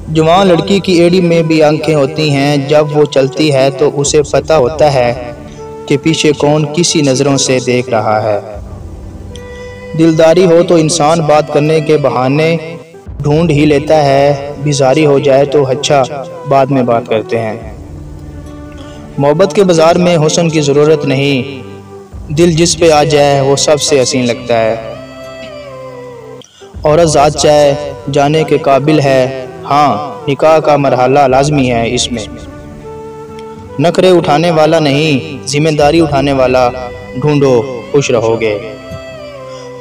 जवान लड़की की एड़ी में भी आंखें होती हैं। जब वो चलती है तो उसे पता होता है कि पीछे कौन किसी नज़रों से देख रहा है। दिलदारी हो तो इंसान बात करने के बहाने ढूंढ ही लेता है, बिजारी हो जाए तो अच्छा बाद में बात करते हैं। मोहब्बत के बाजार में हुस्न की ज़रूरत नहीं, दिल जिस पे आ जाए वो सबसे हसीन लगता है। औरत ज़ात चाहे जाने के काबिल है, हाँ निकाह का मरहला लाजमी है इसमें। नखरे उठाने वाला नहीं, जिम्मेदारी उठाने वाला ढूंढो, खुश रहोगे।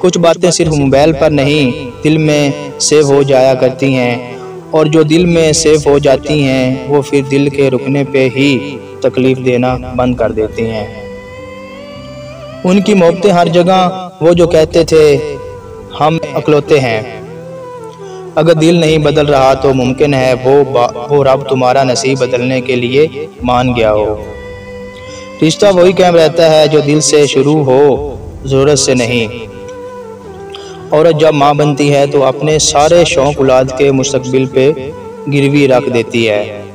कुछ बातें सिर्फ मोबाइल पर नहीं, दिल में सेव हो जाया करती हैं, और जो दिल में सेव हो जाती हैं वो फिर दिल के रुकने पे ही तकलीफ़ देना बंद कर देती हैं। उनकी मोहब्बतें हर जगह, वो जो कहते थे हम अकलौते हैं। अगर दिल नहीं बदल रहा तो मुमकिन है वो रब तुम्हारा नसीब बदलने के लिए मान गया हो। रिश्ता वही कायम रहता है जो दिल से शुरू हो, ज़रूरत से नहीं। औरत जब माँ बनती है तो अपने सारे शौक़ औलाद के मुस्तकबिल पे गिरवी रख देती है।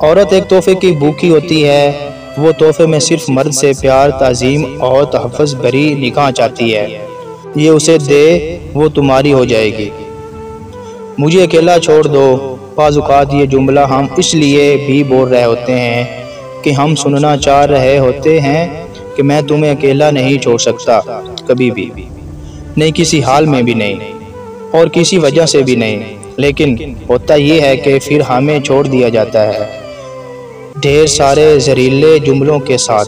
औरत एक तोहफे की भूखी होती है, वो तोहफे में सिर्फ मर्द से प्यार, ताज़ीम और तहफ़्फ़ुज़ भरी निगाह चाहती है। ये उसे दे वो तुम्हारी हो जाएगी। मुझे अकेला छोड़ दो, बाज़ औक़ात ये जुमला हम इसलिए भी बोल रहे होते हैं कि हम सुनना चाह रहे होते हैं कि मैं तुम्हें अकेला नहीं छोड़ सकता, कभी भी नहीं, किसी हाल में भी नहीं, और किसी वजह से भी नहीं। लेकिन होता ये है कि फिर हमें छोड़ दिया जाता है ढेर सारे जहरीले जुमलों के साथ।